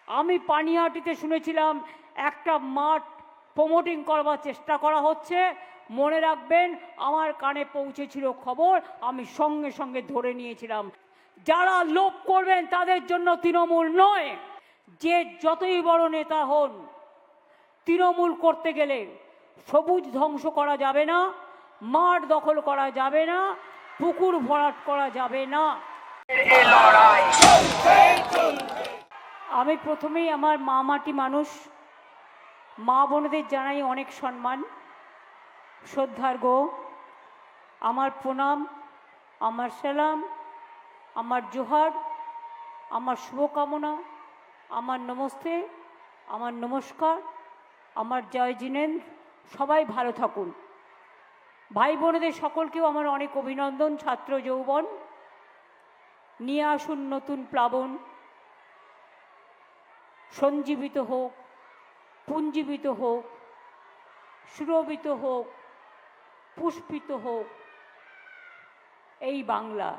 আমি পানিহাটিতে শুনেছিলাম একটা মাঠ প্রমোটিং করবার চেষ্টা করা হচ্ছে। মনে রাখবেন, আমার কানে পৌঁছেছিল খবর, আমি সঙ্গে সঙ্গে ধরে নিয়েছিলাম। যারা লোভ করবেন তাদের জন্য তৃণমূল নয়। যে যতই বড় নেতা হন, তৃণমূল করতে গেলে সবুজ ধ্বংস করা যাবে না, মাঠ দখল করা যাবে না, পুকুর ভরাট করা যাবে না। আমি প্রথমেই আমার মা মাটি মানুষ, মা বোনদের জানাই অনেক সম্মান, শ্রদ্ধার্ঘ্য, আমার প্রণাম, আমার সালাম, আমার জোহার, আমার শুভকামনা, আমার নমস্তে, আমার নমস্কার, আমার জয় জিনেন্দ্র। সবাই ভালো থাকুন। ভাই বোনেদের সকলকেও আমার অনেক অভিনন্দন। ছাত্র যৌবন, নিয়ে আসুন নতুন প্লাবন, সঞ্জীবিত হোক, পুঞ্জীবিত হোক, সুরভিত হোক, পুষ্পিত হোক এই বাংলা।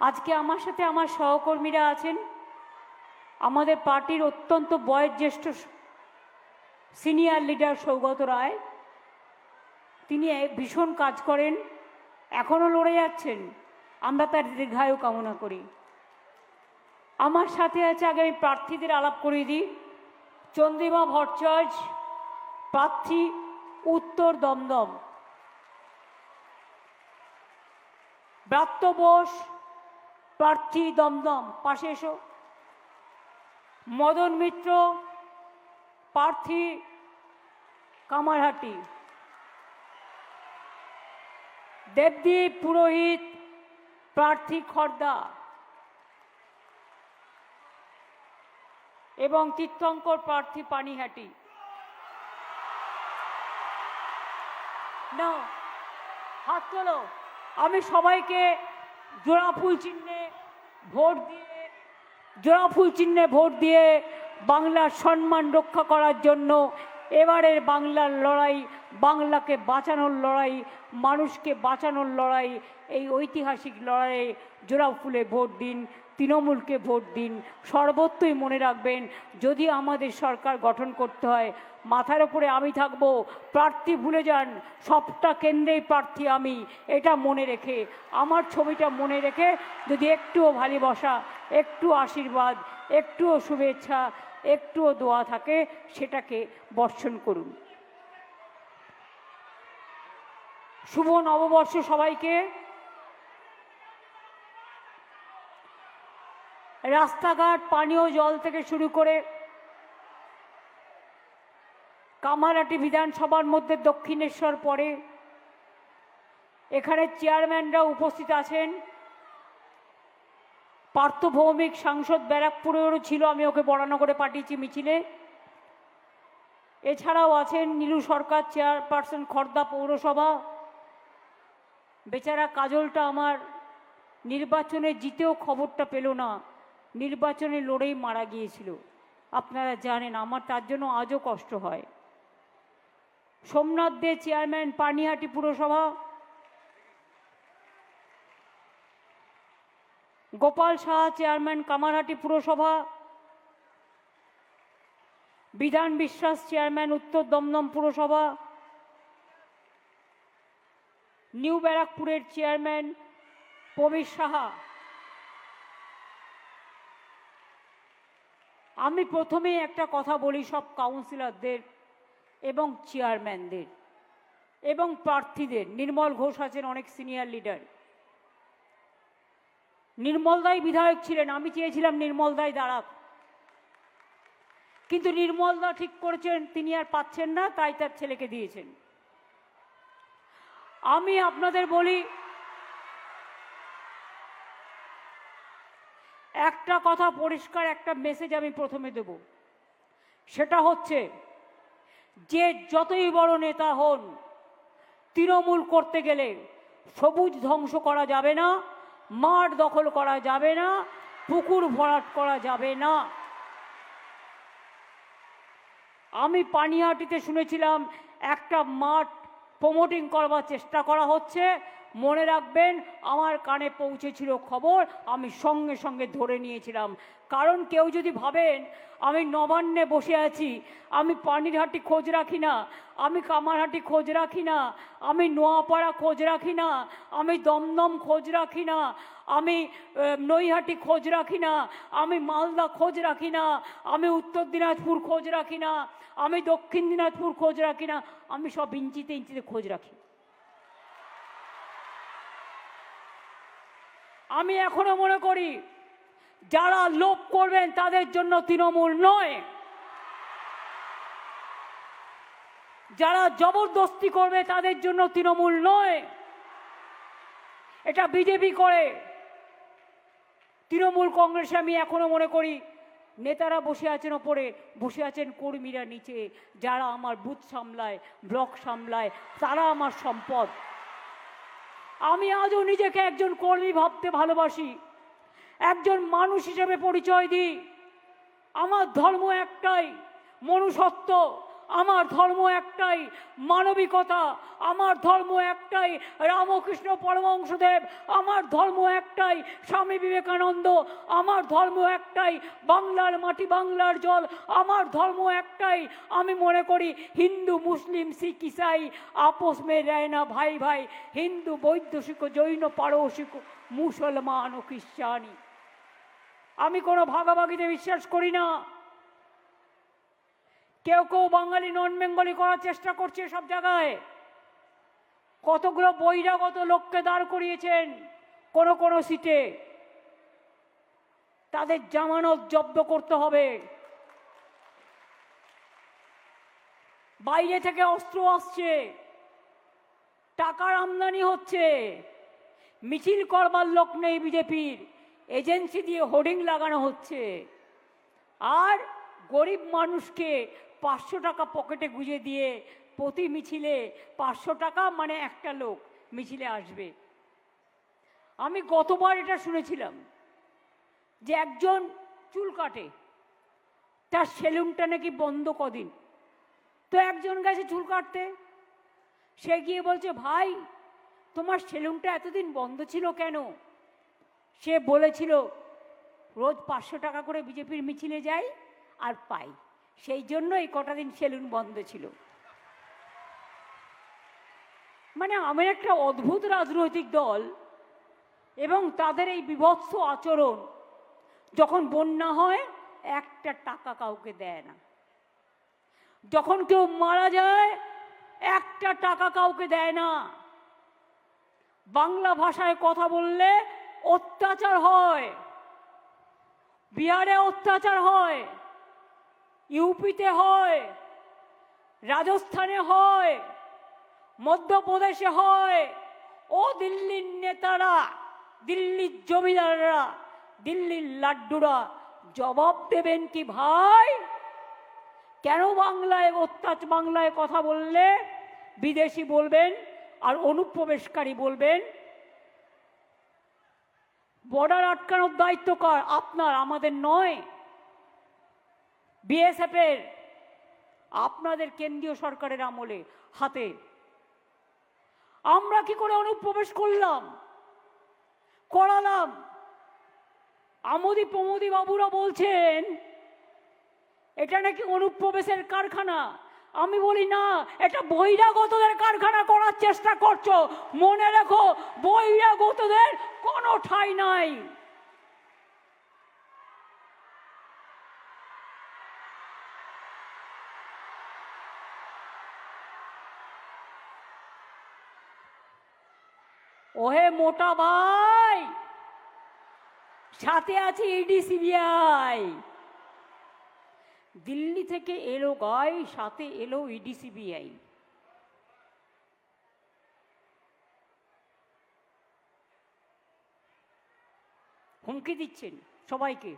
আজকে আমার সাথে আমার সহকর্মীরা আছেন। আমাদের পার্টির অত্যন্ত বয়োজ্যেষ্ঠ সিনিয়র লিডার সৌগত রায়, তিনি ভীষণ কাজ করেন, এখনও লড়ে যাচ্ছেন, আমরা তার দীর্ঘায়ু কামনা করি। আমার সাথে আছে, আগে আমি প্রার্থীদের আলাপ করিয়ে দিই। চন্দ্রিমা ভট্টাচার্য, প্রার্থী উত্তর দমদম। ব্রাত্য বোস, প্রার্থী দমদম, পাশে এসো। মদন মিত্র, প্রার্থী কামারহাটি। দেবদীপ পুরোহিত, প্রার্থী খড়দা। এবং তীর্থঙ্কর, প্রার্থী পানিহাটি। না, হাত তোলো। আমি সবাইকে জোড়াফুল চিহ্নে ভোট দিয়ে বাংলার সম্মান রক্ষা করার জন্য এবারের বাংলার লড়াই, বাংলাকে বাঁচানোর লড়াই, মানুষকে বাঁচানোর লড়াই, এই ঐতিহাসিক লড়াইয়ে জোড়াফুলে ভোট দিন, তৃণমূলকে ভোট দিন। সর্বত্রই মনে রাখবেন, যদি আমাদের সরকার গঠন করতে হয়, মাথার উপরে আমি থাকব, প্রার্থী ভুলে যান, সবটা কেন্দ্রেই প্রার্থী আমি। এটা মনে রেখে, আমার ছবিটা মনে রেখে, যদি একটুও ভালোবাসা, একটু আশীর্বাদ, একটুও শুভেচ্ছা, একটুও দোয়া থাকে, সেটাকে বর্ষণ করুন। শুভ নববর্ষ সবাইকে। রাস্তাঘাট, পানীয় জল থেকে শুরু করে কামারহাটি বিধানসভার মধ্যে দক্ষিণেশ্বর পড়ে, এখানে চেয়ারম্যানরা উপস্থিত আছেন। পার্থ ভৌমিক সাংসদ ব্যারাকপুরেরও ছিল, আমি ওকে বরানগরে পাঠিয়েছি মিছিলে। এছাড়াও আছেন নীলু সরকার, চেয়ারপারসন খড়দা পৌরসভা। বেচারা কাজলটা আমার নির্বাচনে জিতেও খবরটা পেল না, নির্বাচনে লড়েই মারা গিয়েছিল, আপনারা জানেন। আমার তার জন্য আজও কষ্ট হয়। সোমনাথ দে, চেয়ারম্যান পানিহাটি পুরসভা। গোপাল সাহা, চেয়ারম্যান কামারহাটি পুরসভা। বিধান বিশ্বাস, চেয়ারম্যান উত্তর দমদম পুরসভা। নিউ ব্যারাকপুরের চেয়ারম্যান প্রবীর সাহা। আমি প্রথমেই একটা কথা বলি সব কাউন্সিলরদের এবং চেয়ারম্যানদের এবং প্রার্থীদের। নির্মল ঘোষ আছেন, অনেক সিনিয়র লিডার। নির্মলদাই বিধায়ক ছিলেন, আমি চেয়েছিলাম নির্মলদাই দাঁড়াক, কিন্তু নির্মলদা ঠিক করেছেন তিনি আর পাচ্ছেন না, তাই তার ছেলেকে দিয়েছেন। আমি আপনাদের বলি, একটা কথা পরিষ্কার, একটা মেসেজ আমি প্রথমে দেব। সেটা হচ্ছে, যে যতই বড় নেতা হন, তৃণমূল করতে গেলে সবুজ ধ্বংস করা যাবে না, মাঠ দখল করা যাবে না, পুকুর ভরাট করা যাবে না। আমি পানিহাটিতে শুনেছিলাম একটা মাঠ প্রমোটিং করবার চেষ্টা করা হচ্ছে। মনে রাখবেন, আমার কানে পৌঁছেছিল খবর, আমি সঙ্গে সঙ্গে ধরে নিয়েছিলাম। কারণ কেউ যদি ভাবেন আমি নবান্নে বসে আছি, আমি পানিরহাটি খোঁজ রাখি না, আমি কামারহাটি খোঁজ রাখি না, আমি নোয়াপাড়া খোঁজ রাখি না, আমি দমদম খোঁজ রাখি না, আমি নৈহাটি খোঁজ রাখি না, আমি মালদা খোঁজ রাখি না, আমি উত্তর দিনাজপুর খোঁজ রাখি না, আমি দক্ষিণ দিনাজপুর খোঁজ রাখি না, আমি সব ইঞ্চিতে ইঞ্চিতে খোঁজ রাখি। আমি এখনো মনে করি যারা লোভ করবেন তাদের জন্য তৃণমূল নয়, যারা জবরদস্তি করবে তাদের জন্য তৃণমূল নয়, এটা বিজেপি করে। তৃণমূল কংগ্রেসে আমি এখনো মনে করি নেতারা বসে আছেন ওপরে, বসে আছেন কর্মীরা নিচে, যারা আমার বুথ সামলায়, ব্লক সামলায়, তারা আমার সম্পদ। আমি আজও নিজেকে একজন কর্মী ভাবতে ভালোবাসি, একজন মানুষ হিসেবে পরিচয় দিই। আমার ধর্ম একটাই, মনুষ্যত্ব। আমার ধর্ম একটাই, মানবিকতা। আমার ধর্ম একটাই, রামকৃষ্ণ পরমহংসদেব। আমার ধর্ম একটাই, স্বামী বিবেকানন্দ। আমার ধর্ম একটাই, বাংলার মাটি বাংলার জল। আমার ধর্ম একটাই, আমি মনে করি হিন্দু মুসলিম শিখ ইসাই আপোষ মে রয় না ভাই ভাই। হিন্দু বৌদ্ধ শিখ জৈন পারসিক মুসলমান ও খ্রিস্টানি। আমি কোনো ভাগাভাগিতে বিশ্বাস করি না। কেউ কেউ বাঙালি নন বেঙ্গলি করার চেষ্টা করছে সব জায়গায়। কতগুলো বহিরাগত লোককে দাঁড় করিয়েছেন কোন কোন সিটে, তাদের জামানত জব্দ করতে হবে। বাইরে থেকে অস্ত্র আসছে, টাকার আমদানি হচ্ছে, মিছিল করবার লোক নেই বিজেপির, এজেন্সি দিয়ে হোর্ডিং লাগানো হচ্ছে, আর গরিব মানুষকে 500 টাকা পকেটে গুঁজে দিয়ে প্রতি মিছিলে 500 টাকা মানে একটা লোক মিছিলে আসবে। আমি গতবার এটা শুনেছিলাম যে একজন চুল কাটে, তার সেলুনটা নাকি বন্ধ কদিন। তো একজন গেছে চুল কাটতে, সে গিয়ে বলছে, ভাই তোমার সেলুনটা এতদিন বন্ধ ছিল কেন? সে বলেছিল, রোজ 500 টাকা করে বিজেপির মিছিলে যাই আর পাই, সেই জন্য এই কটা দিন সেলুন বন্ধ ছিল। মানে আমার একটা অদ্ভুত রাজনৈতিক দল এবং তাদের এই বিভৎস আচরণ। যখন বন্যা হয় একটা টাকা কাউকে দেয় না, যখন কেউ মারা যায় একটা টাকা কাউকে দেয় না। বাংলা ভাষায় কথা বললে অত্যাচার হয়, বিহারে অত্যাচার হয়, ইউপিতে হয়, রাজস্থানে হয়, মধ্যপ্রদেশে হয়। ও দিল্লির নেতারা, দিল্লির জমিদাররা, দিল্লির লাড্ডুরা জবাব দেবেন কি ভাই? কেন বাংলায় বাংলায় কথা বললে বিদেশি বলবেন আর অনুপ্রবেশকারী বলবেন? বর্ডার আটকানোর দায়িত্ব কার? আপনার, আমাদের নয়। বিএসএফ এর, আপনাদের কেন্দ্রীয় সরকারের আমলে হাতে। আমরা কি করে অনুপ্রবেশ করালাম? আমোদি প্রমোদি বাবুরা বলছেন এটা নাকি অনুপ্রবেশের কারখানা। আমি বলি না, এটা বহিরাগতদের কারখানা করার চেষ্টা করছো। মনে রেখো, বহিরাগতদের কোনো ঠাঁই নাই। ওহে মোটা ভাই, সাথে আছে ইডি সিবিআই। দিল্লি থেকে এলো গাই, সাথে এলো ইডি সিবিআই। হুমকি দিচ্ছেন সবাইকে,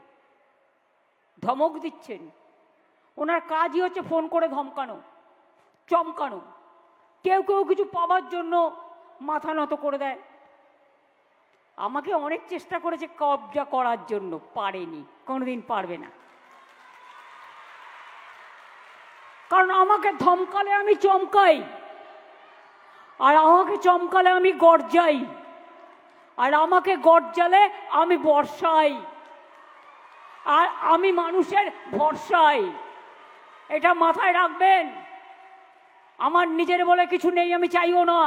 ধমক দিচ্ছেন। ওনার কাজই হচ্ছে ফোন করে ধমকানো, চমকানো। কেউ কেউ কিছু পাবার জন্য মাথা নত করে দেয়। আমাকে অনেক চেষ্টা করেছে কবজা করার জন্য, পারেনি, কোনোদিন পারবে না। কারণ আমাকে ধমকালে আমি চমকাই, আর আমাকে চমকালে আমি গর্জাই, আর আমাকে গর্জালে আমি বর্ষাই, আর আমি মানুষের ভরসাই। এটা মাথায় রাখবেন। আমার নিজের বলে কিছু নেই, আমি চাইও না।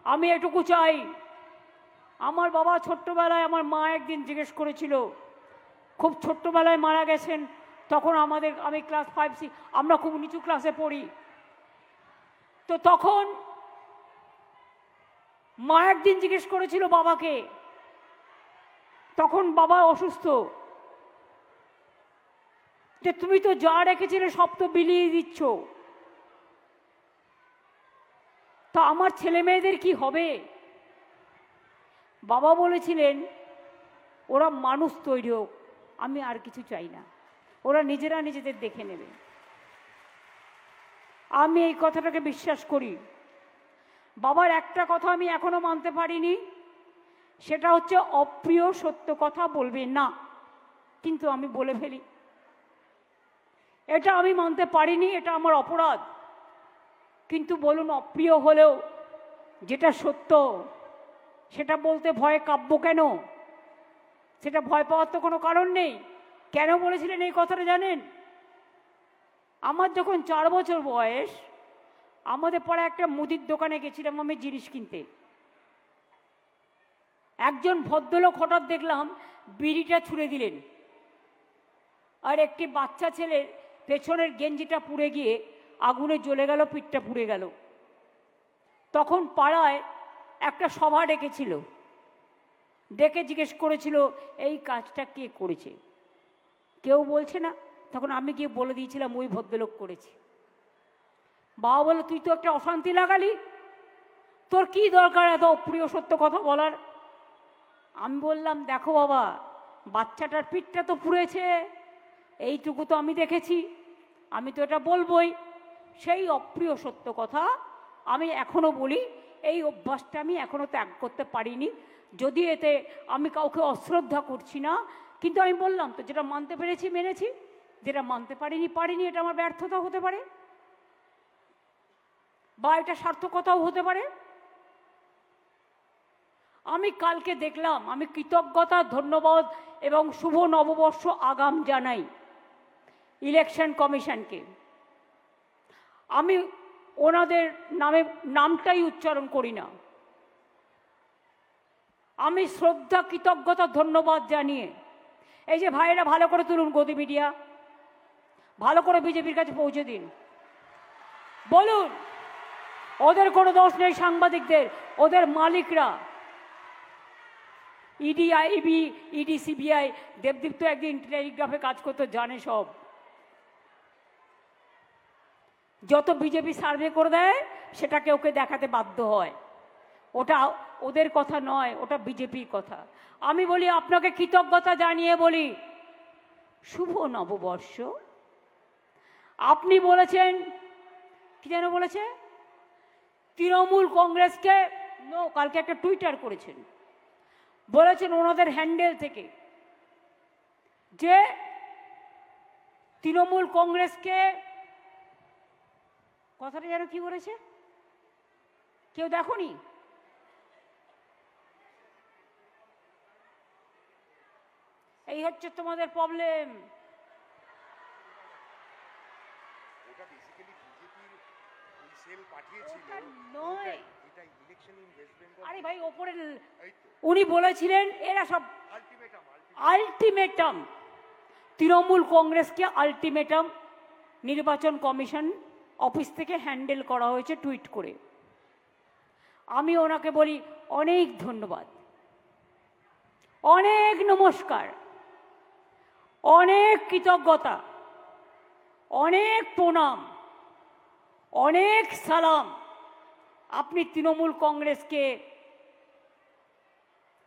আমি এটুকু চাই, আমার বাবা ছোট্টবেলায়, আমার মা একদিন জিজ্ঞেস করেছিল, খুব ছোট্টবেলায় মারা গেছেন, তখন আমি ক্লাস 5 আমরা খুব নিচু ক্লাসে পড়ি। তো তখন মা একদিন জিজ্ঞেস করেছিল বাবাকে, তখন বাবা অসুস্থ, যে তুমি তো যা রেখেছিলে সব তো বিলিয়ে দিচ্ছ, তো আমার ছেলে মেয়েদের কি হবে? বাবা বলেছিলেন ওরা মানুষ তৈরি হোক, আমি আর কিছু চাই না, ওরা নিজেরা নিজেদের দেখে নেবে। আমি এই কথাটাকে বিশ্বাস করি। বাবার একটা কথা আমি এখনো মানতে পারিনি, সেটা হচ্ছে অপ্রিয় সত্য কথা বলবে না, কিন্তু আমি বলে ফেলি। এটা আমি মানতে পারিনি, এটা আমার অপরাধ। কিন্তু বলুন, অপ্রিয় হলেও যেটা সত্য সেটা বলতে ভয়ে কাব্য কেন? সেটা ভয় পাওয়ার তো কোনো কারণ নেই। কেন বলেছিলেন এই কথাটা জানেন? আমার যখন 4 বছর বয়স, আমাদের পাড়ায় একটা মুদির দোকানে গেছিলাম আমি জিনিস কিনতে। একজন ভদ্রলোক হঠাৎ দেখলাম বিড়িটা ছুঁড়ে দিলেন, আর একটি বাচ্চা ছেলের পেছনের গেঞ্জিটা পুড়ে গিয়ে আগুনে জ্বলে গেল, পিঠটা পুড়ে গেল। তখন পাড়ায় একটা সভা ডেকেছিল, ডেকে জিজ্ঞেস করেছিল এই কাজটা কে করেছে। কেউ বলছে না। তখন আমি গিয়ে বলে দিয়েছিলাম ওই ভদ্রলোক করেছে। বাবা বলল, তুই তো একটা অশান্তি লাগালি, তোর কি দরকার এত অপ্রিয় সত্য কথা বলার? আমি বললাম, দেখো বাবা, বাচ্চাটার পিঠটা তো পুড়েছে, এইটুকু তো আমি দেখেছি, আমি তো এটা বলবই। সেই অপ্রিয় সত্য কথা আমি এখনো বলি, এই অভ্যাসটা আমি এখনো ত্যাগ করতে পারিনি। যদি এতে আমি কাউকে অশ্রদ্ধা করছি না, কিন্তু আমি বললাম তো, যেটা মানতে পেরেছি মেনেছি, যেটা মানতে পারিনি, এটা আমার ব্যর্থতা হতে পারে, বা এটা সার্থকতাও হতে পারে। আমি কালকে দেখলাম, আমি কৃতজ্ঞতা, ধন্যবাদ এবং শুভ নববর্ষ আগাম জানাই ইলেকশন কমিশনকে। আমি ওনাদের নামটাই উচ্চারণ করি না। আমি শ্রদ্ধা, কৃতজ্ঞতা, ধন্যবাদ জানিয়ে, এই যে ভাইয়েরা ভালো করে তুলুন, গদি মিডিয়া ভালো করে বিজেপির কাছে পৌঁছে দিন, বলুন ওদের কোনো দোষ নেই, সাংবাদিকদের, ওদের মালিকরা, ED, IB, ED, CBI. Debdeep তো একদিন টেলিগ্রাফে কাজ করতে জানে সব। যত বিজেপি সার্ভে করে দেয় সেটাকে ওকে দেখাতে বাধ্য হয়। ওটা ওদের কথা নয়, ওটা বিজেপির কথা। আমি বলি, আপনাকে কৃতজ্ঞতা জানিয়ে বলি, শুভ নববর্ষ। আপনি বলেছেন, কি যেন বলেছে, তৃণমূল কংগ্রেসকে কালকে একটা টুইটার করেছেন, বলেছেন ওনাদের হ্যান্ডেল থেকে যে তৃণমূল কংগ্রেসকে, কথাটা যেন কি বলেছে, কেউ দেখোনি? এই হচ্ছে তোমাদের প্রবলেম। আরে ভাই, ওপরে উনি বলেছিলেন এরা সব আলটিমেটাম, তৃণমূল কংগ্রেসকে আলটিমেটাম নির্বাচন কমিশন অফিস থেকে হ্যান্ডেল করা হয়েছে টুইট করে। আমি ওনাকে বলি অনেক ধন্যবাদ, অনেক নমস্কার, অনেক কৃতজ্ঞতা, অনেক প্রণাম, অনেক সালাম। আপনি তৃণমূল কংগ্রেসকে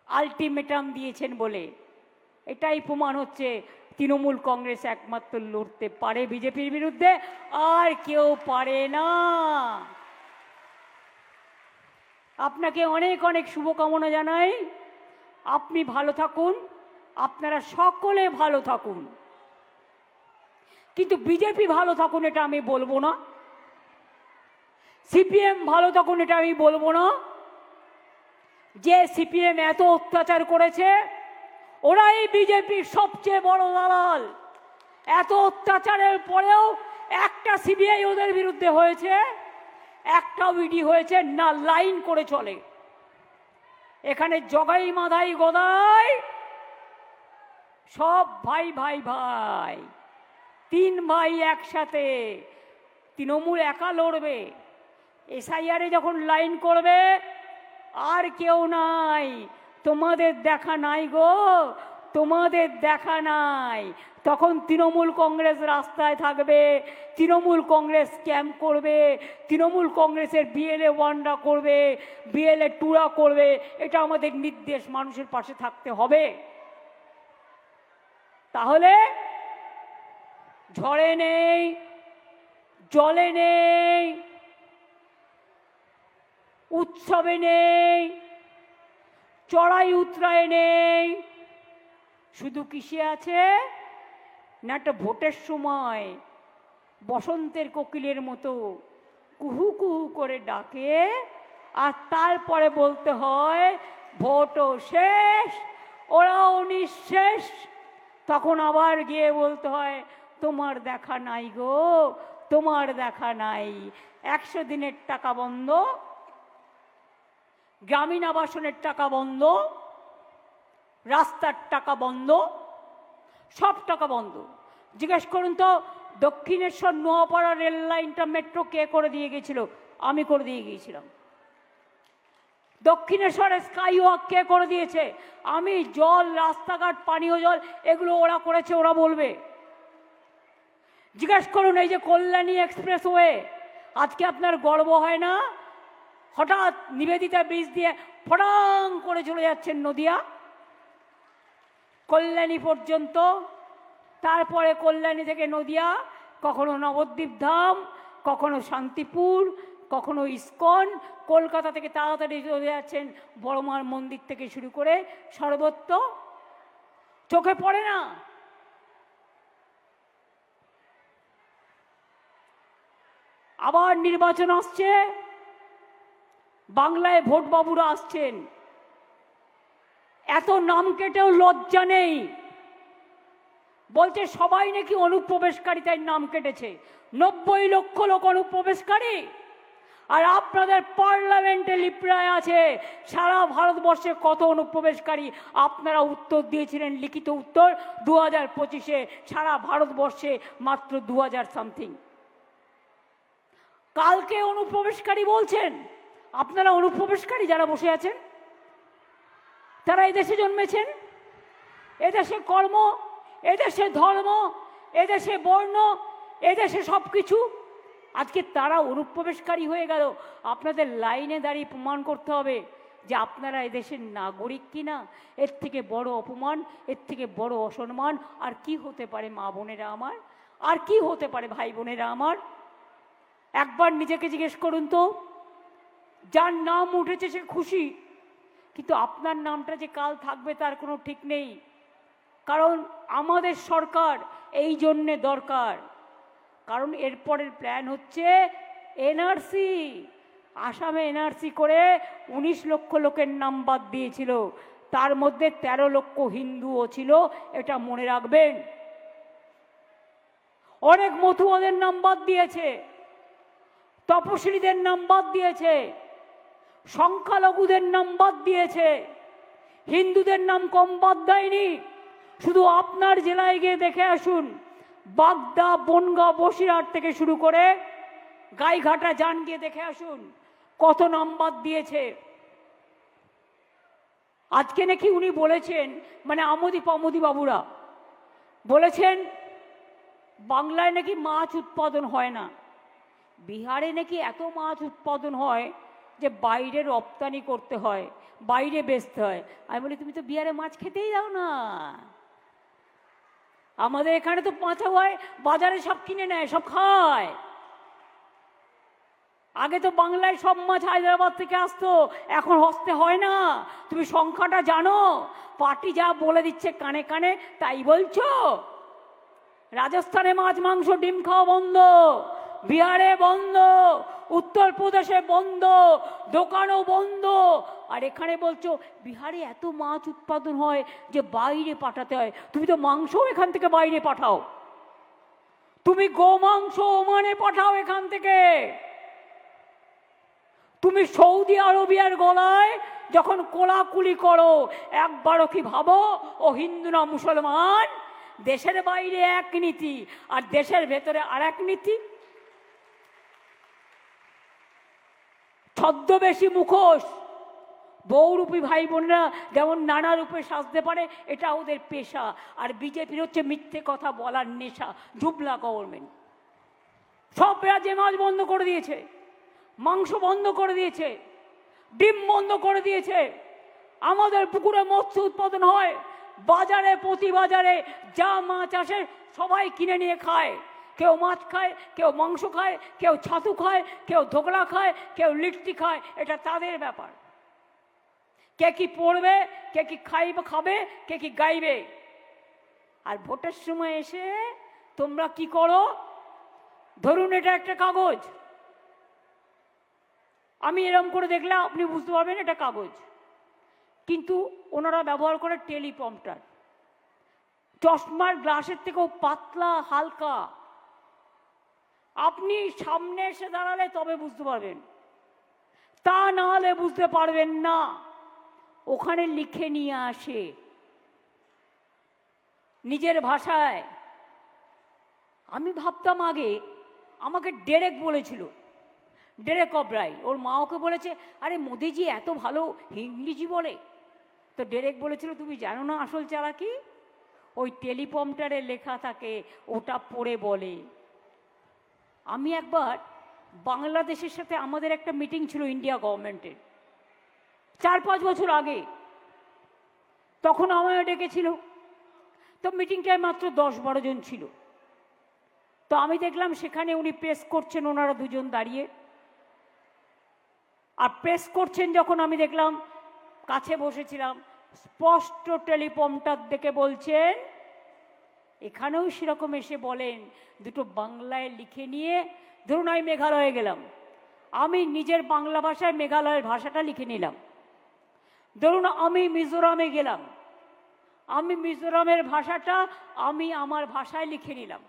আলটিমেটাম দিয়েছেন বলে এটাই প্রমাণ হচ্ছে তৃণমূল কংগ্রেস একমাত্র লড়তে পারে বিজেপির বিরুদ্ধে, আর কেউ পারে না। আপনাকে অনেক অনেক শুভকামনা জানাই। আপনি ভালো থাকুন, আপনারা সকলে ভালো থাকুন, কিন্তু বিজেপি ভালো থাকুন এটা আমি বলবো না। সিপিএম ভালো তখন এটা আমি বলবো না, যে সিপিএম এত অত্যাচার করেছে, ওরাই বিজেপির সবচেয়ে বড় দালাল। এত অত্যাচারের পরেও একটা সিবিআই ওদের বিরুদ্ধে হয়েছে, একটা ইডি হয়েছে না, লাইন করে চলে। এখানে জগাই মাধাই গদাই সব ভাই ভাই ভাই, তিন ভাই একসাথে। তৃণমূল একা লড়বে, এসআইআরে যখন লাইন করবে আর কেউ নাই, তোমাদের দেখা নাই গো, তোমাদের দেখা নাই। তখন তৃণমূল কংগ্রেস রাস্তায় থাকবে, তৃণমূল কংগ্রেস ক্যাম্প করবে, তৃণমূল কংগ্রেসের বিএলএ ওয়ানরা করবে, বিএলএ টুরা করবে। এটা আমাদের নির্দেশ, মানুষের পাশে থাকতে হবে। তাহলে ঝড়ে নেই, জলে নেই, উৎসবে নেই, চড়াই উতরায় নেই, শুধু কিসে আছে না, একটা ভোটের সময় বসন্তের কোকিলের মতো কুহু কুহু করে ডাকে, আর তারপরে বলতে হয় ভোটও শেষ, ওরাও নিঃশেষ। তখন আবার গিয়ে বলতে হয় তোমার দেখা নাই গো, তোমার দেখা নাই। 100 দিনের টাকা বন্ধ, গ্রামীণ আবাসনের টাকা বন্ধ, রাস্তার টাকা বন্ধ, সব টাকা বন্ধ। জিজ্ঞেস করুন তো, দক্ষিণেশ্বর নোয়াপাড়া রেল লাইনটা মেট্রো কে করে দিয়ে গেছিল? আমি করে দিয়ে গিয়েছিলাম। দক্ষিণেশ্বরে স্কাই ওয়াক কে করে দিয়েছে? আমি। জল, রাস্তাঘাট, পানীয় জল, এগুলো ওরা করেছে, ওরা বলবে। জিজ্ঞেস করুন, এই যে কল্যাণী এক্সপ্রেসওয়ে, আজকে আপনার গর্ব হয় না? হঠাৎ নিবেদিতা ব্রিজ দিয়ে ফটাং করে চলে যাচ্ছেন নদিয়া কল্যাণী পর্যন্ত, তারপরে কল্যাণী থেকে নদিয়া, কখনো নবদ্বীপ ধাম, কখনো শান্তিপুর, কখনো ইস্কন, কলকাতা থেকে তাড়াতাড়ি চলে যাচ্ছেন বড়মার মন্দির থেকে শুরু করে সর্বত্র। চোখে পড়ে না? আবার নির্বাচন আসছে, বাংলায় ভোট বাবুরা আসছেন, এত নাম কেটেও লজ্জা নেই। বলছে সবাই নাকি অনুপ্রবেশকারী, নাম কেটেছে। 90 লক্ষ লোক অনুপ্রবেশকারী, আর আপনাদের পার্লামেন্টে লিপ্রায় আছে সারা ভারতবর্ষে কত অনুপ্রবেশকারী। আপনারা উত্তর দিয়েছিলেন, লিখিত উত্তর, 2025-এ সারা ভারতবর্ষে মাত্র 2000 সামথিং। কালকে অনুপ্রবেশকারী বলছেন। আপনারা অনুপ্রবেশকারী যারা বসে আছেন, তারা এদেশে জন্মেছেন, এদেশে কর্ম, এদেশে ধর্ম, এদেশে বর্ণ, এদেশে সব কিছু। আজকে তারা অনুপ্রবেশকারী হয়ে গেল। আপনাদের লাইনে দাঁড়িয়ে প্রমাণ করতে হবে যে আপনারা এদেশের নাগরিক কিনা। এর থেকে বড় অপমান, এর থেকে বড় অসম্মান আর কি হতে পারে? মা বোনেরা আমার, আর কি হতে পারে ভাই বোনেরা আমার? একবার নিজেকে জিজ্ঞেস করুন তো, যার নাম উঠেছে সে খুশি, কিন্তু আপনার নামটা যে কাল থাকবে তার কোনো ঠিক নেই। কারণ আমাদের সরকার এই জন্যে দরকার, কারণ এরপরের প্ল্যান হচ্ছে এনআরসি। আসামে এনআরসি করে 19 লক্ষ লোকের নাম বাদ দিয়েছিল, তার মধ্যে 13 লক্ষ হিন্দুও ছিল, এটা মনে রাখবেন। অনেক মতুয়াদের নাম বাদ দিয়েছে, তপশিলীদের নাম বাদ দিয়েছে, সংখ্যালঘুদের নাম বাদ দিয়েছে, হিন্দুদের নাম কম বাদ দেয়নি। শুধু আপনার জেলায় গিয়ে দেখে আসুন, বাগদা, বনগাঁ, বসিরহাট থেকে শুরু করে গাইঘাটা যান, গিয়ে দেখে আসুন কত নাম বাদ দিয়েছে। আজকে নাকি উনি বলেছেন, মানে আমোদি বাবুরা বলেছেন, বাংলায় নাকি মাছ উৎপাদন হয় না, বিহারে নাকি এত মাছ উৎপাদন হয় যে বাইরে রপ্তানি করতে হয়, বাইরে বেচতে হয়। আমি বলি, তুমি তো বিহারে মাছ খেতেই দাও না, আমাদের এখানে তো পাঁচা হয়, বাজারে সব কিনে নেয়, সব খায়। আগে তো বাংলায় সব মাছ হায়দ্রাবাদ থেকে আসতো, এখন হস্তে হয় না। তুমি সংখ্যাটা জানো? পার্টি যা বলে দিচ্ছে কানে কানে তাই বলছো। রাজস্থানে মাছ, মাংস, ডিম খাওয়া বন্ধ, বিহারে বন্ধ, উত্তরপ্রদেশে বন্ধ, দোকানও বন্ধ। আর এখানে বলছো বিহারে এত মাছ উৎপাদন হয় যে বাইরে পাঠাতে হয়। তুমি তো মাংস এখান থেকে বাইরে পাঠাও, তুমি গোমাংস ওমানে পাঠাও এখান থেকে। তুমি সৌদি আরবিয়ার গলায় যখন কোলাকুলি করো, একবারও কি ভাবো ও হিন্দু না মুসলমান? দেশের বাইরে এক নীতি আর দেশের ভেতরে আর এক নীতি। ছদ্মবেশী মুখোশ, বহুরূপী ভাই বোনরা যেমন নানা রূপে সাজতে পারে, এটা ওদের পেশা। আর বিজেপির হচ্ছে মিথ্যে কথা বলার নেশা। জুবলা গভর্নমেন্ট সব রাজ্যে মাছ বন্ধ করে দিয়েছে, মাংস বন্ধ করে দিয়েছে, ডিম বন্ধ করে দিয়েছে। আমাদের পুকুরে মৎস্য উৎপাদন হয়, বাজারে প্রতি বাজারে যা মাছ আসে সবাই কিনে নিয়ে খায়। কেউ মাছ খায়, কেউ মাংস খায়, কেউ ছাতু খায়, কেউ ধোকলা খায়, কেউ লিট্টি খায়, এটা তাদের ব্যাপার। কে কি পড়বে, কে কি খাবে, কে কি গাইবে। আর ভোটের সময় এসে তোমরা কি করো? ধরুন এটা একটা কাগজ, আমি এরকম করে দেখলে আপনি বুঝতে পারবেন এটা কাগজ, কিন্তু ওনারা ব্যবহার করে টেলিপ্রম্পটার। চশমার গ্লাসের থেকেও পাতলা, হালকা। আপনি সামনে এসে দাঁড়ালে তবে বুঝতে পারবেন, তা না হলে বুঝতে পারবেন না। ওখানে লিখে নিয়ে আসে নিজের ভাষায়। আমি ভাবতাম আগে, আমাকে ডেরেক বলেছিল, ডেরেক অব্রাইন, ওর মা ওকে বলেছে আরে মোদিজি এত ভালো ইংরেজি বলে। তো ডেরেক বলেছিল তুমি জানো না আসল চালা কি? ওই টেলিপ্রম্পটারে লেখা থাকে, ওটা পড়ে বলে। আমি একবার বাংলাদেশের সাথে আমাদের একটা মিটিং ছিল ইন্ডিয়া গভর্নমেন্টের, 4-5 বছর আগে। তখন আমায় ডেকেছিল। তো মিটিংটায় মাত্র 10-12 জন ছিল। তো আমি দেখলাম সেখানে উনি প্রেস করছেন, ওনারা দুজন দাঁড়িয়ে। আর প্রেস করছেন যখন আমি দেখলাম, কাছে বসেছিলাম, স্পষ্ট টেলিপ্রম্পটার দেখে বলছেন, এখানেও সেরকম এসে বলেন, দুটো বাংলায় লিখে নিয়ে। ধরুন আমি মেঘালয়ে গেলাম, আমি নিজের বাংলা ভাষায় মেঘালয়ের ভাষাটা লিখে নিলাম। ধরুন আমি মিজোরামে গেলাম, আমি মিজোরামের ভাষাটা আমি আমার ভাষায় লিখে নিলাম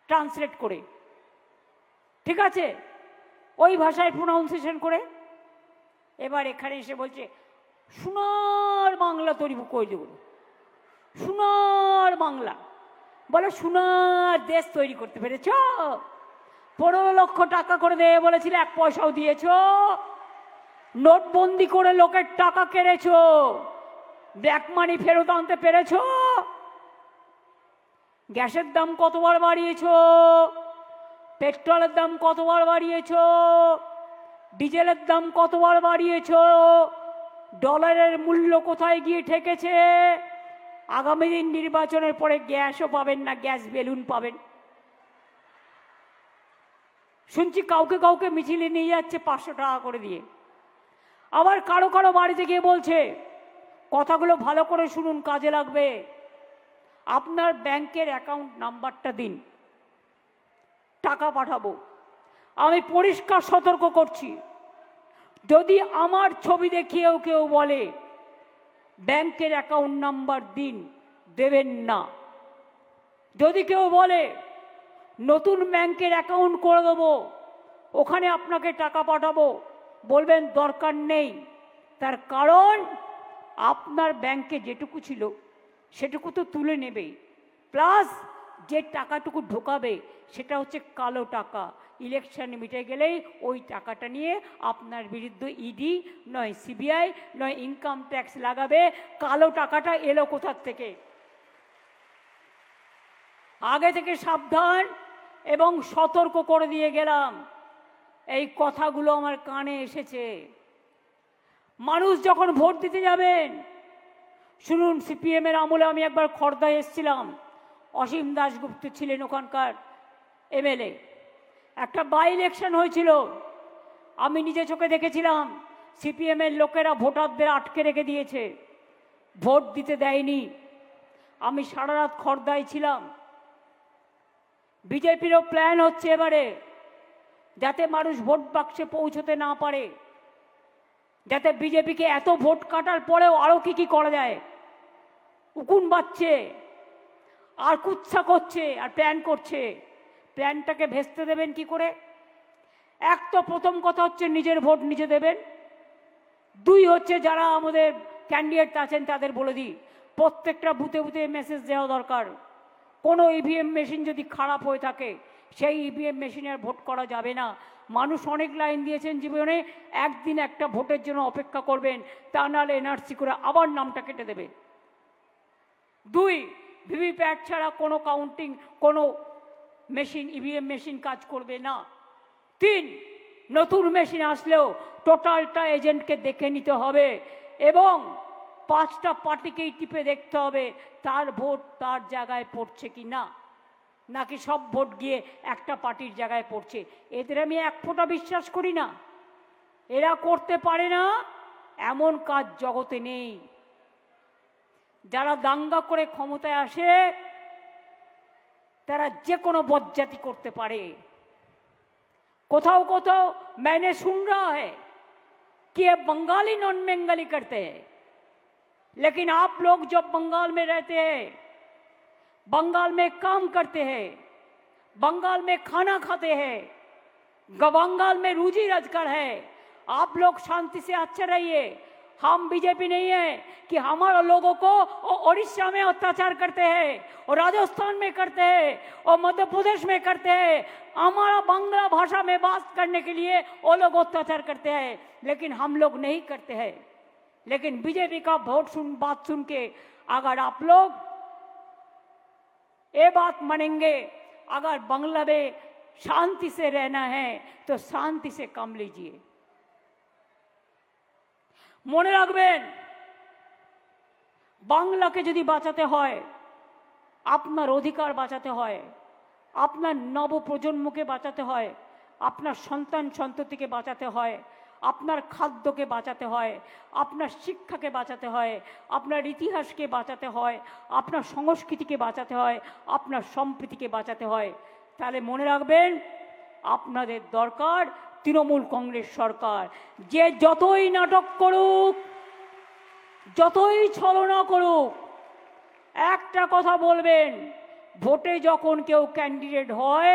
ট্রান্সলেট করে, ঠিক আছে, ওই ভাষায় প্রোনাউন্সিয়েশন করে। এবার এখানে এসে বলছে সোনার বাংলা তৈরি করে দেব, সোনার বাংলা। বলে সোনার দেশ তৈরি করতে পেরেছ? 15 লক্ষ টাকা করে দেবে বলেছিল, 1 পয়সাও দিয়েছ? নোটবন্দি করে লোকের টাকা কেড়েছ, ব্ল্যাক মানি ফেরত আনতে পেরেছ? গ্যাসের দাম কতবার বাড়িয়েছ, পেট্রোলের দাম কতবার বাড়িয়েছ, ডিজেলের দাম কতবার বাড়িয়েছ, ডলারের মূল্য কোথায় গিয়ে ঠেকেছে। আগামী দিন নির্বাচনের পরে গ্যাসও পাবেন না, গ্যাস বেলুন পাবেন। শুনছি কাউকে কাউকে মিছিলে নিয়ে যাচ্ছে 500 টাকা করে দিয়ে। আবার কারো কারো বাড়িতে গিয়ে বলছে, কথাগুলো ভালো করে শুনুন, কাজে লাগবে, আপনার ব্যাংকের অ্যাকাউন্ট নাম্বারটা দিন, টাকা পাঠাবো। আমি পরিষ্কার সতর্ক করছি, যদি আমার ছবি দেখিয়েও কেউ বলে ব্যাংকের অ্যাকাউন্ট নাম্বার দিন, দেবেন না। যদি কেউ বলে নতুন ব্যাংকের অ্যাকাউন্ট করে দেবো, ওখানে আপনাকে টাকা পাঠাবো, বলবেন দরকার নেই। তার কারণ আপনার ব্যাংকে যেটুকু ছিল সেটুকু তো তুলে নেবেই, প্লাস যে টাকাটুকু ঢোকাবে সেটা হচ্ছে কালো টাকা। ইলেকশন মিটে গেলেই ওই টাকাটা নিয়ে আপনার বিরুদ্ধে ইডি নয় সিবিআই নয় ইনকাম ট্যাক্স লাগাবে। কালো টাকাটা এলো কোথার থেকে? আগে থেকে সাবধান এবং সতর্ক করে দিয়ে গেলাম। এই কথাগুলো আমার কানে এসেছে। মানুষ যখন ভোট দিতে যাবেন, শুনুন, সিপিএমের আমলে আমি একবার খড়দায় এসেছিলাম, অসীম দাশগুপ্ত ছিলেন ওখানকার এমএলএ। একটা বাই ইলেকশন হয়েছিল, আমি নিজে চোখে দেখেছিলাম। সিপিএমের লোকেরা ভোটারদের আটকে রেখে দিয়েছে, ভোট দিতে দেয়নি। আমি সারা রাত খড়দায় ছিলাম। বিজেপিরও প্ল্যান হচ্ছে এবারে যাতে মানুষ ভোট বাক্সে পৌঁছতে না পারে, যাতে বিজেপিকে এত ভোট কাটার পরেও আরো কি করা যায়, উকুন বাজছে আর কুৎসা করছে আর প্ল্যান করছে। প্ল্যানটাকে ভেস্তে দেবেন কি করে? এক তো প্রথম কথা হচ্ছে নিজের ভোট নিজে দেবেন। দুই হচ্ছে যারা আমাদের ক্যান্ডিডেট আছেন তাদের বলে দিই, প্রত্যেকটা বুথে বুথে মেসেজ দেওয়া দরকার, কোনো ইভিএম মেশিন যদি খারাপ হয়ে থাকে সেই ইভিএম মেশিনে আর ভোট করা যাবে না। মানুষ অনেক লাইন দিয়েছেন জীবনে, একদিন একটা ভোটের জন্য অপেক্ষা করবেন, তা নাহলে এনআরসি করে আবার নামটা কেটে দেবে। দুই, ভিভিপ্যাট ছাড়া কোনো কাউন্টিং, কোনো মেশিন, ইভিএম মেশিন কাজ করবে না। তিন, নতুন মেশিন আসলেও টোটালটা এজেন্টকে দেখে নিতে হবে এবং 5টা পার্টিকেই টিপে দেখতে হবে তার ভোট তার জায়গায় পড়ছে কি না, নাকি সব ভোট গিয়ে একটা পার্টির জায়গায় পড়ছে। এদের আমি এক ফোঁটা বিশ্বাস করি না, এরা করতে পারে না, এমন কাজ জগতে নেই। যারা দাঙ্গা করে ক্ষমতায় আসে তারা যে কোনো বজ্জাতি করতে পারে। কোথাও কোথাও मैंने सुन रहा है कि ये बंगाली नॉन बंगाली करते हैं, लेकिन आप लोग जब बंगाल में रहते हैं, बंगाल में काम करते हैं, बंगाल में खाना खाते हैं, बंगाल में रोजी रोजगार है, आप लोग शांति से अच्छे रहिए। हम बीजेपी नहीं है कि हमारे लोगों को उड़ीसा में अत्याचार करते हैं और राजस्थान में करते हैं और मध्य प्रदेश में करते हैं। हमारा बांग्ला भाषा में बात करने के लिए वो लोग अत्याचार करते हैं, लेकिन हम लोग नहीं करते हैं। लेकिन बीजेपी का बात सुन के अगर आप लोग ये बात मानेंगे, अगर बांग्ला में शांति से रहना है तो शांति से काम लीजिए। মনে রাখবেন, বাংলাকে যদি বাঁচাতে হয়, আপনার অধিকার বাঁচাতে হয়, আপনার নবপ্রজন্মকে বাঁচাতে হয়, আপনার সন্তান সন্ততিকে বাঁচাতে হয়, আপনার খাদ্যকে বাঁচাতে হয়, আপনার শিক্ষাকে বাঁচাতে হয়, আপনার ইতিহাসকে বাঁচাতে হয়, আপনার সংস্কৃতিকে বাঁচাতে হয়, আপনার সম্প্রীতিকে বাঁচাতে হয়, তাহলে মনে রাখবেন আপনাদের দরকার তৃণমূল কংগ্রেস সরকার। যে যতই নাটক করুক, যতই ছলনা করুক, একটা কথা বলবেন, ভোটে যখন কেউ ক্যান্ডিডেট হয়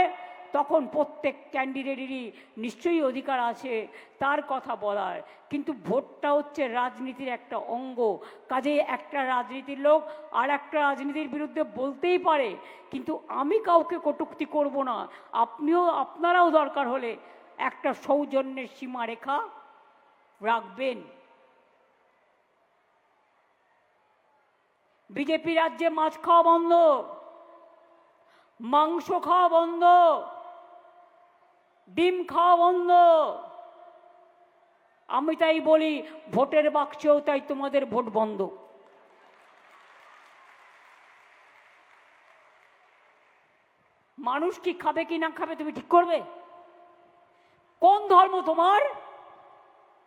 তখন প্রত্যেক ক্যান্ডিডেটেরই নিশ্চয়ই অধিকার আছে তার কথা বলার, কিন্তু ভোটটা হচ্ছে রাজনীতির একটা অঙ্গ। কাজেই একটা রাজনীতির লোক আর একটা রাজনীতির বিরুদ্ধে বলতেই পারে, কিন্তু আমি কাউকে কটূক্তি করব না। আপনারাও দরকার হলে একটা সৌজন্যের সীমারেখা রাখবেন। বিজেপি রাজ্যে মাছ খাওয়া বন্ধ, মাংস খাওয়া বন্ধ, ডিম খাওয়া বন্ধ। আমি তাই বলি, ভোটের বাক্সেও তাই তোমাদের ভোট বন্ধ। মানুষ কি খাবে কি না খাবে তুমি ঠিক করবে? কোন ধর্ম তোমার?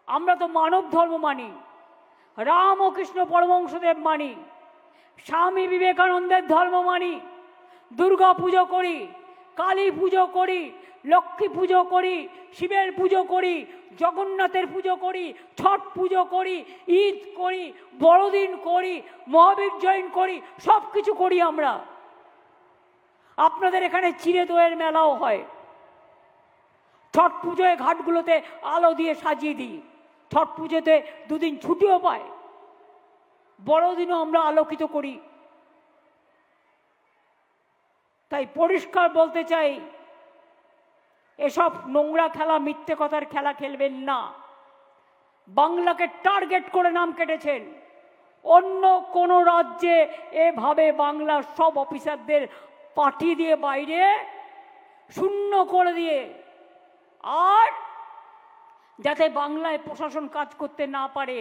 আমরা তো মানব ধর্ম মানি, রাম ও কৃষ্ণ পরমহংসদেব মানি, স্বামী বিবেকানন্দের ধর্ম মানি, দুর্গা পুজো করি, কালী পুজো করি, লক্ষ্মী পুজো করি, শিবের পুজো করি, জগন্নাথের পুজো করি, ছট পুজো করি, ঈদ করি, বড়দিন করি, মহাবীর জয়ন্তী করি, সব কিছু করি আমরা। আপনাদের এখানে চিড়ে দইয়ের মেলাও হয়। ছট পুজোয় ঘাটগুলোতে আলো দিয়ে সাজিয়ে দিই, ছট পুজোতে দুদিন ছুটিও পায়, বড়দিনও আমরা আলোকিত করি। তাই পরিষ্কার বলতে চাই, এসব নোংরা খেলা, মিথ্যে কথার খেলা খেলবেন না। বাংলাকে টার্গেট করে নাম কেটেছেন। অন্য কোন রাজ্যে এভাবে বাংলার সব অফিসারদের পাঠিয়ে দিয়ে বাইরে শূন্য করে দিয়ে, আর যাতে বাংলায় প্রশাসন কাজ করতে না পারে,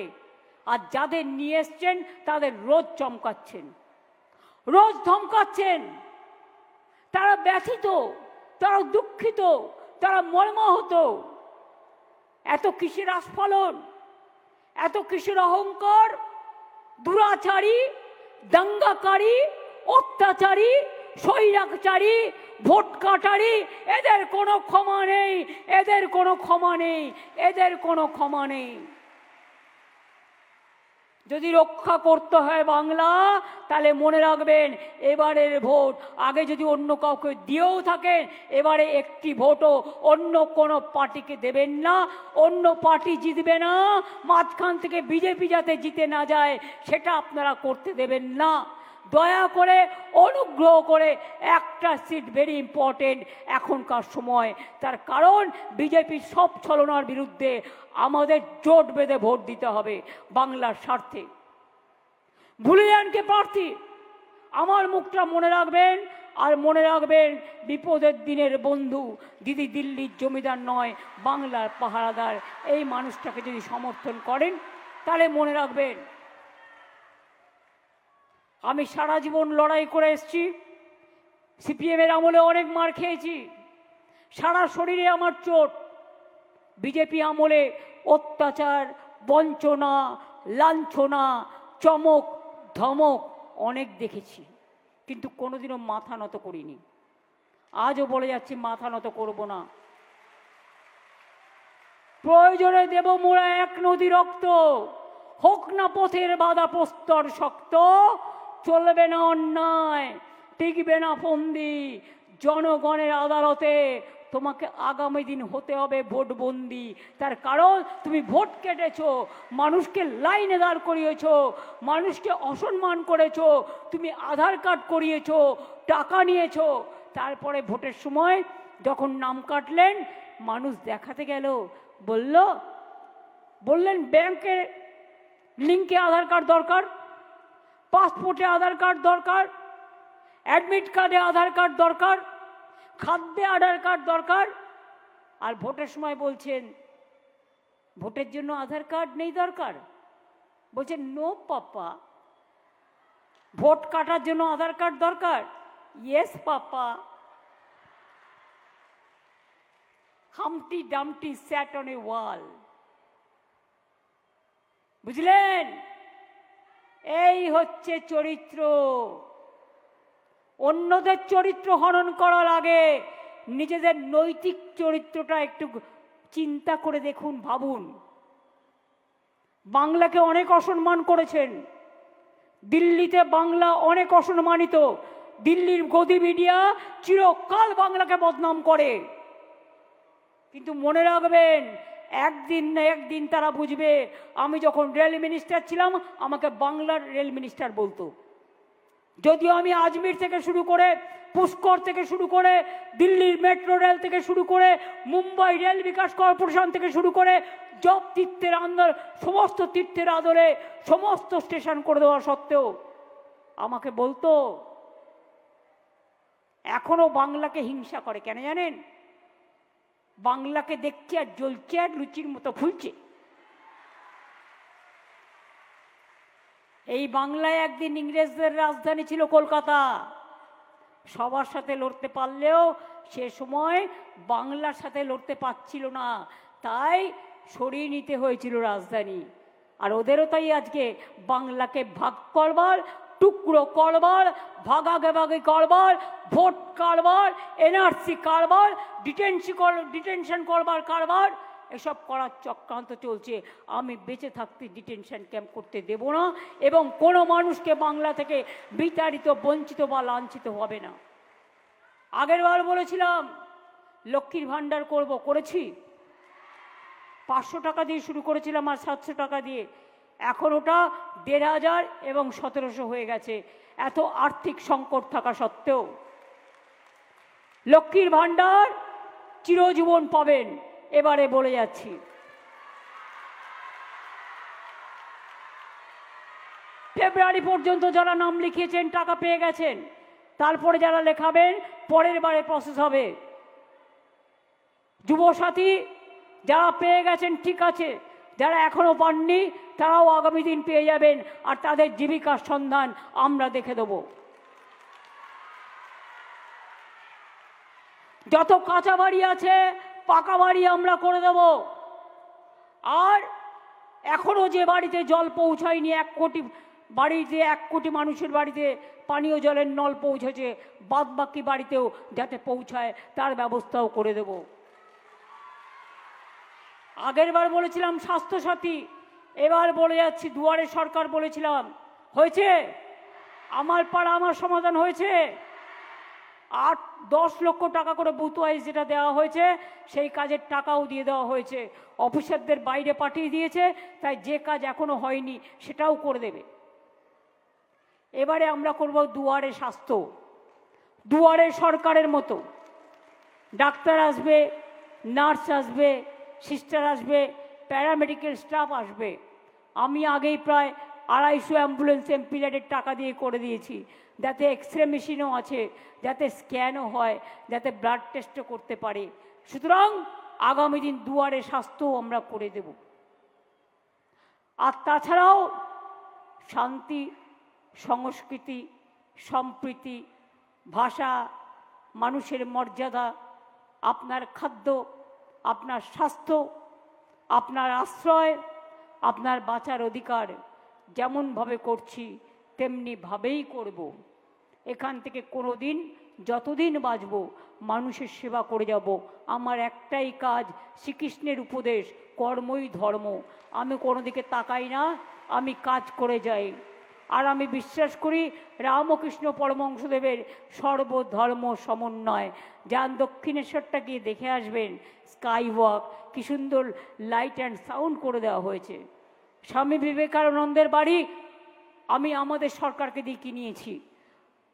আর যাদের নিয়ে এসছেন তাদের রোজ চমকাচ্ছেন, রোজ ধমকাচ্ছেন। তারা ব্যথিত, তারা দুঃখিত, তারা মর্মাহত। এত কিসের আস্ফালন, এত কিসের অহংকার? দুরাচারী, দাঙ্গাকারী, অত্যাচারী, স্বৈরাচারী ভোট কাটারি, এদের কোনো ক্ষমা নেই, এদের কোনো ক্ষমা নেই, এদের কোনো ক্ষমা নেই। যদি রক্ষা করতে হয় বাংলা, তাহলে মনে রাখবেন এবারের ভোট আগে যদি অন্য কাউকে দিয়েও থাকেন, এবারে একটি ভোটও অন্য কোনো পার্টিকে দেবেন না। অন্য পার্টি জিতবে না, মাঝখান থেকে বিজেপি যাতে জিতে না যায় সেটা আপনারা করতে দেবেন না। দয়া করে অনুগ্রহ করে একটা সিট ভেরি ইম্পর্টেন্ট এখনকার সময়। তার কারণ বিজেপির সব ছলনার বিরুদ্ধে আমাদের জোট বেঁধে ভোট দিতে হবে বাংলার স্বার্থে। ভুলে যান কে প্রার্থী, আমার মুখটা মনে রাখবেন। আর মনে রাখবেন বিপদের দিনের বন্ধু দিদি দিল্লির জমিদার নয়, বাংলার পাহারাদার। এই মানুষটাকে যদি সমর্থন করেন তাহলে মনে রাখবেন আমি সারা জীবন লড়াই করে এসেছি। সিপিএমের আমলে অনেক মার খেয়েছি, সারা শরীরে আমার চোট। বিজেপি আমলে অত্যাচার, বঞ্চনা, লাঞ্ছনা, চমক ধমক অনেক দেখেছি, কিন্তু কোনোদিনও মাথা নত করিনি। আজও বলে যাচ্ছি মাথা নত করব না। প্রয়োজনে দেব মোরা এক নদী রক্ত, হোক না পথের বাধা প্রস্তর শক্ত। চলবে না অন্যায়, টিকবে না ফন্দি, জনগণের আদালতে তোমাকে আগামী দিন হতে হবে ভোটবন্দি। তার কারণ তুমি ভোট কেটেছো, মানুষকে লাইনে দাঁড় করিয়েছো, মানুষকে অসম্মান করেছো, তুমি আধার কার্ড করিয়েছো, টাকা নিয়েছো। তারপরে ভোটের সময় যখন নাম কাটলেন, মানুষ দেখাতে গেল, বললেন ব্যাংকের লিঙ্কে আধার কার্ড দরকার, পাসপোর্টে আধার কার্ড দরকার, অ্যাডমিট কার্ডে আধার কার্ড দরকার, খাদ্যে আধার কার্ড দরকার। আর ভোটের সময় বলছেন ভোটের জন্য আধার কার্ড নেই দরকার। বলছেন নো পাপা, ভোট কাটার জন্য আধার কার্ড দরকার। Yes papa. Humpty Dumpty sat on a wall. বুঝলেন? এই হচ্ছে চরিত্র। অন্যদের চরিত্র হনন করার আগে নিজেদের নৈতিক চরিত্রটা একটু চিন্তা করে দেখুন, ভাবুন। বাংলাকে অনেক অসম্মান করেছেন, দিল্লিতে বাংলা অনেক অসম্মানিত। দিল্লির গদি মিডিয়া চিরকাল বাংলাকে বদনাম করে, কিন্তু মনে রাখবেন একদিন না একদিন তারা বুঝবে। আমি যখন রেল মিনিস্টার ছিলাম আমাকে বাংলার রেল মিনিস্টার বলতো, যদিও আমি আজমির থেকে শুরু করে, পুষ্কর থেকে শুরু করে, দিল্লির মেট্রো রেল থেকে শুরু করে, মুম্বাই রেল বিকাশ কর্পোরেশন থেকে শুরু করে, জব তীর্থের আন্দোলন, সমস্ত তীর্থের আদলে সমস্ত স্টেশন করে দেওয়া সত্ত্বেও আমাকে বলতো। এখনো বাংলাকে হিংসা করে, কেন জানেন? বাংলাকে দেখছে আর জ্বলছে আর লুচির মতো ফুলছে। এই বাংলায় একদিন ইংরেজদের রাজধানী ছিল কলকাতা। সবার সাথে লড়তে পারলেও সে সময় বাংলার সাথে লড়তে পারছিল না, তাই সরিয়ে নিতে হয়েছিল রাজধানী। আর ওদেরও তাই আজকে বাংলাকে ভাগ করবার, টুকরো করবার, ভাগাভাগি করবার, ভোট কারবার, এনআরসি কারবার, ডিটেনশন করবার কারবার, এসব করার চক্রান্ত চলছে। আমি বেঁচে থাকতে ডিটেনশন ক্যাম্প করতে দেব না, এবং কোনো মানুষকে বাংলা থেকে বিতাড়িত, বঞ্চিত বা লাঞ্ছিত হবে না। আগের বার বলেছিলাম লক্ষ্মীর ভাণ্ডার করব, করেছি। 500 টাকা দিয়ে শুরু করেছিলাম আর 700 টাকা দিয়ে, এখন ওটা 1500 এবং 1700 হয়ে গেছে। এত আর্থিক সংকট থাকা সত্ত্বেও লক্ষ্মীর ভাণ্ডার চিরজীবন পাবেন। এবারে বলে যাচ্ছি, ফেব্রুয়ারি পর্যন্ত যারা নাম লিখিয়েছেন টাকা পেয়ে গেছেন, তারপরে যারা লেখাবেন পরের বারে প্রসেস হবে। যুবসাথী যারা পেয়ে গেছেন ঠিক আছে, যারা এখনো পাননি তারাও আগামী দিন পেয়ে যাবেন, আর তাদের জীবিকার সন্ধান আমরা দেখে দেব। যত কাঁচা বাড়ি আছে পাকা বাড়ি আমরা করে দেব। আর এখনো যে বাড়িতে জল পৌঁছায়নি 1 কোটি বাড়িতে 1 কোটি মানুষের বাড়িতে পানীয় জলের নল পৌঁছেছে, বাদ বাকি বাড়িতেও যাতে পৌঁছায় তার ব্যবস্থাও করে দেব। আগের বার বলেছিলাম স্বাস্থ্যসাথী, এবার বলে যাচ্ছি দুয়ারে সরকার বলেছিলাম, হয়েছে? আমার পাড়া আমার সমাধান হয়েছে। 8-10 লক্ষ টাকা করে বুথ ওয়াইজ যেটা দেওয়া হয়েছে সেই কাজের টাকাও দিয়ে দেওয়া হয়েছে, অফিসারদের বাইরে পাঠিয়ে দিয়েছে, তাই যে কাজ এখনো হয়নি সেটাও করে দেবে। এবারে আমরা করব দুয়ারে স্বাস্থ্য, দুয়ারে সরকারের মতো। ডাক্তার আসবে, নার্স আসবে, সিস্টার আসবে, প্যারামেডিক্যাল স্টাফ আসবে। আমি আগেই প্রায় 250 অ্যাম্বুলেন্স এমপিল্যাডের টাকা দিয়ে করে দিয়েছি, যাতে এক্সরে মেশিনও আছে, যাতে স্ক্যানও হয়, যাতে ব্লাড টেস্টও করতে পারে। সুতরাং আগামী দিন দুয়ারে স্বাস্থ্যও আমরা করে দেব। আর তাছাড়াও শান্তি, সংস্কৃতি, সম্প্রীতি, ভাষা, মানুষের মর্যাদা, আপনার খাদ্য, আপনার স্বাস্থ্য, আপনার আশ্রয়, আপনার বাঁচার অধিকার যেমনভাবে করছি তেমনিভাবেই করব। এখান থেকে কোনো দিন যতদিন বাঁচব মানুষের সেবা করে যাব। আমার একটাই কাজ, শ্রীকৃষ্ণের উপদেশ, কর্মই ধর্ম। আমি কোনো দিকে তাকাই না, আমি কাজ করে যাই। আর আমি বিশ্বাস করি রামকৃষ্ণ পরমহংসদেবের সর্বধর্ম সমন্বয়। যান দক্ষিণেশ্বরটা গিয়ে দেখে আসবেন, স্কাই ওয়াক কি সুন্দর লাইট অ্যান্ড সাউন্ড করে দেওয়া হয়েছে। স্বামী বিবেকানন্দের বাড়ি আমি আমাদের সরকারকে দিয়ে কিনিয়েছি,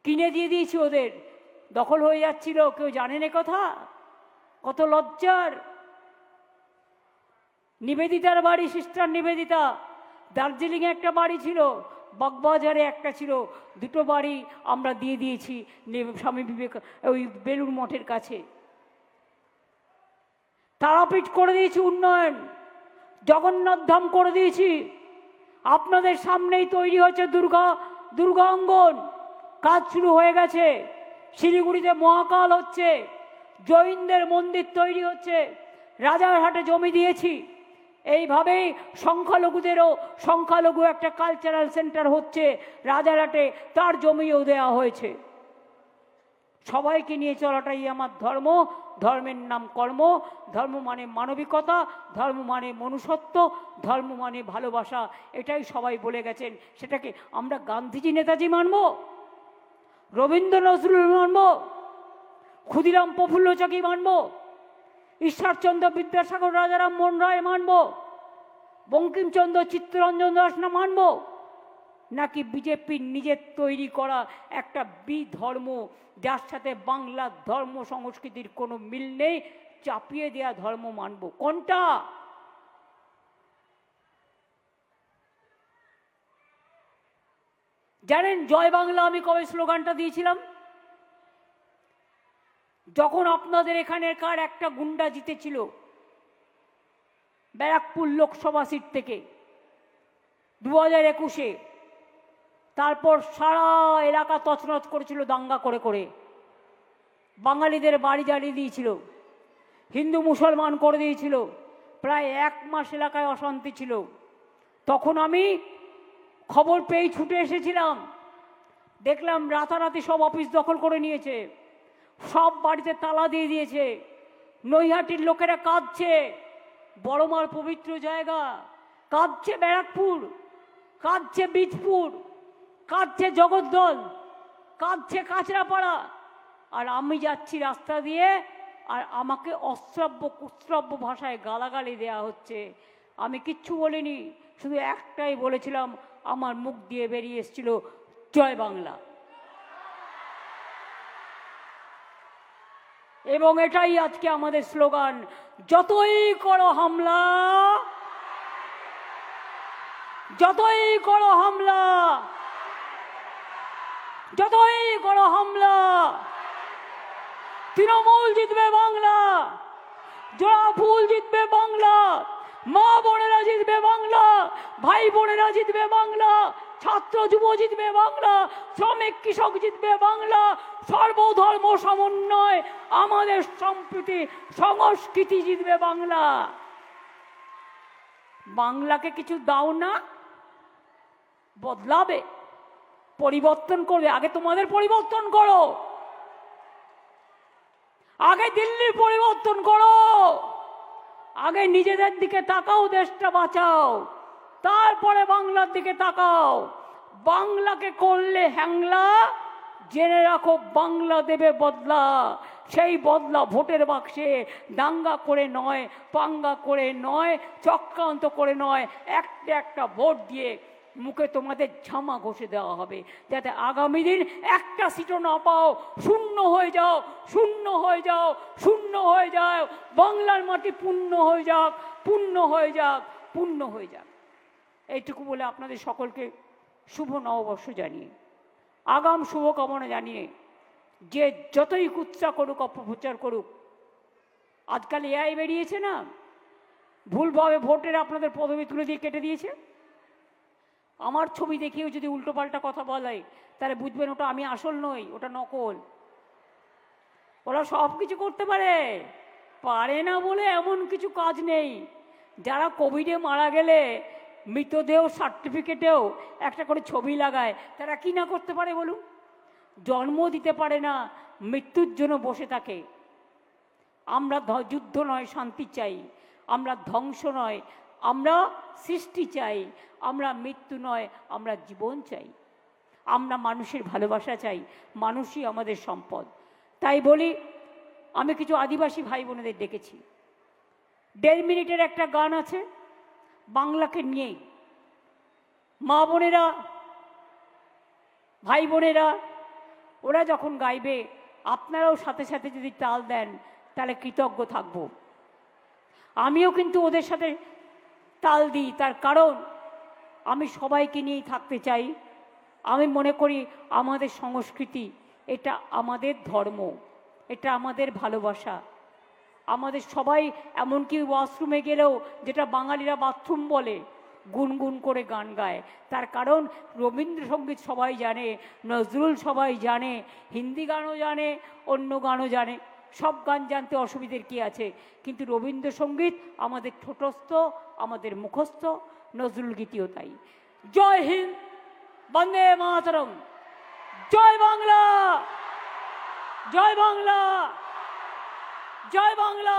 কিনে দিয়ে দিয়েছি, ওদের দখল হয়ে যাচ্ছিল, কেউ জানেন এ কথা? কত লজ্জার। নিবেদিতার বাড়ি, সিস্টার নিবেদিতা, দার্জিলিংয়ে একটা বাড়ি ছিল, বাগবাজারে একটা ছিল, দুটো বাড়ি আমরা দিয়ে দিয়েছি স্বামী ওই বেলুড় মঠের কাছে। তারাপীঠ করে দিয়েছি উন্নয়ন, জগন্নাথ ধাম করে দিয়েছি। আপনাদের সামনেই তৈরি হচ্ছে দুর্গা অঙ্গন, কাজ শুরু হয়ে গেছে। শিলিগুড়িতে মহাকাল হচ্ছে, জৈনদের মন্দির তৈরি হচ্ছে, রাজারহাটে জমি দিয়েছি। এইভাবেই সংখ্যালঘু একটা কালচারাল সেন্টার হচ্ছে রাজারহাটে, তার জমিও দেওয়া হয়েছে। সবাইকে নিয়ে চলাটাই আমার ধর্ম। ধর্মের নাম কর্ম। ধর্ম মানে মানবিকতা, ধর্ম মানে মনুষ্যত্ব, ধর্ম মানে ভালোবাসা। এটাই সবাই বলে গেছেন। সেটাকে আমরা গান্ধীজি নেতাজি মানব, রবীন্দ্র নজরুল মানব, ক্ষুদিরাম প্রফুল্ল চাকি মানব, ঈশ্বরচন্দ্র বিদ্যাসাগর, রাজারাম মোহন রায় মানব, বঙ্কিমচন্দ্র চিত্তরঞ্জন দাস না মানব? নাকি বিজেপির নিজের তৈরি করা একটা বিধর্ম, যার সাথে বাংলার ধর্ম সংস্কৃতির কোনো মিল নেই, চাপিয়ে দেয়া ধর্ম মানব? কোনটা? জানেন জয় বাংলা আমি কবে স্লোগানটা দিয়েছিলাম? যখন আপনাদের এখানকার একটা গুন্ডা জিতেছিল ব্যারাকপুর লোকসভা সিট থেকে 2021-এ, তারপর সারা এলাকা তছনছ করেছিল দাঙ্গা করে করে, বাঙালিদের বাড়ি জ্বালিয়ে দিয়েছিল, হিন্দু মুসলমান করে দিয়েছিল, প্রায় 1 মাস এলাকায় অশান্তি ছিল। তখন আমি খবর পেয়ে ছুটে এসেছিলাম, দেখলাম রাতারাতি সব অফিস দখল করে নিয়েছে, সব বাড়িতে তালা দিয়ে দিয়েছে, নৈহাটির লোকেরা কাঁদছে, বড়মার পবিত্র জায়গা, কাঁদছে ব্যারাকপুর, কাঁদছে বীজপুর, কাঁদছে জগদ্দল, কাঁদছে কাঁচরাপাড়া। আর আমি যাচ্ছি রাস্তা দিয়ে, আর আমাকে অশ্রাব্য কুশ্রাব্য ভাষায় গালাগালি দেয়া হচ্ছে। আমি কিচ্ছু বলিনি, শুধু একটাই বলেছিলাম, আমার মুখ দিয়ে বেরিয়ে এসেছিল জয় বাংলা। এবং এটাই আজকে আমাদের স্লোগান। যতই করো হামলা, যতই করো হামলা, যতই করো হামলা, তৃণমূল জিতবে বাংলা, জোড়া ফুল জিতবে বাংলা, মা বোনেরা জিতবে বাংলা, ভাই বোনেরা জিতবে বাংলা, ছাত্র যুব জিতবে বাংলা, শ্রমিক কৃষক জিতবে বাংলা, সর্বধর্ম সমন্বয়, আমাদের সম্প্রীতি সংস্কৃতি জিতবে বাংলা। বাংলাকে কিছু দাও না, বদলাবে, পরিবর্তন করবে। আগে তোমাদের পরিবর্তন করো, আগে দিল্লির পরিবর্তন করো, আগে নিজেদের দিকে তাকাও, দেশটা বাঁচাও, তারপরে বাংলার দিকে তাকাও। বাংলাকে করলে হ্যাংলা, জেনে রাখো বাংলা দেবে বদলা। সেই বদলা ভোটের বাক্সে দাঙ্গা করে নয়, পাঙ্গা করে নয়, চক্রান্ত করে নয়, একটা একটা ভোট দিয়ে মুখে তোমাদের ঝামা ঘষে দেওয়া হবে, যাতে আগামী দিন একটা সিটও না পাও। শূন্য হয়ে যাও, শূন্য হয়ে যাও, শূন্য হয়ে যাও। বাংলার মাটি পূর্ণ হয়ে যাক, পূর্ণ হয়ে যাক, পূর্ণ হয়ে যাক। এইটুকু বলে আপনাদের সকলকে শুভ নববর্ষ জানিয়ে, আগাম শুভকামনা জানিয়ে, যে যতই কুৎসা করুক, অপপ্রচার করুক, আজকাল এআই বেরিয়েছে না, ভুলভাবে ভোটের আপনাদের পদবি তুলে দিয়ে কেটে দিয়েছে। আমার ছবি দেখিয়েও যদি উল্টোপাল্টা কথা বলে, তাহলে বুঝবেন ওটা আমি আসল নই, ওটা নকল। ওরা সব কিছু করতে পারে, পারে না বলে এমন কিছু কাজ নেই। যারা কোভিডে মারা গেলে মৃতদেহ সার্টিফিকেটেও একটা করে ছবি লাগায়, তারা কি না করতে পারে বলুন? জন্ম দিতে পারে না, মৃত্যুর জন্য বসে থাকে। আমরা যুদ্ধ নয় শান্তি চাই, আমরা ধ্বংস নয় আমরা সৃষ্টি চাই, আমরা মৃত্যু নয় আমরা জীবন চাই, আমরা মানুষের ভালোবাসা চাই, মানুষই আমাদের সম্পদ। তাই বলি, আমি কিছু আদিবাসী ভাই বোনেদের ডেকেছি। 1.5 মিনিটের একটা গান আছে বাংলাকে নিয়েই। মা বোনেরা, ভাই বোনেরা, ওরা যখন গাইবে আপনারাও সাথে সাথে যদি তাল দেন, তাহলে কৃতজ্ঞ থাকব। আমিও কিন্তু ওদের সাথে তাল দিই, তার কারণ আমি সবাইকে নিয়েই থাকতে চাই। আমি মনে করি আমাদের সংস্কৃতি, এটা আমাদের ধর্ম, এটা আমাদের ভালোবাসা। আমাদের সবাই, এমনকি ওয়াশরুমে গেলেও যেটা বাঙালিরা বাথরুম বলে, গুনগুন করে গান গায়। তার কারণ রবীন্দ্রসঙ্গীত সবাই জানে, নজরুল সবাই জানে, হিন্দি গানও জানে, অন্য গানও জানে। সব গান জানতে অসুবিধের কি আছে, কিন্তু রবীন্দ্রসঙ্গীত আমাদের ঠোঁটস্থ, আমাদের মুখস্থ, নজরুল গীতিও তাই। জয় হিন্দ, বন্দে মাতরম, জয় বাংলা, জয় বাংলা, জয় বাংলা।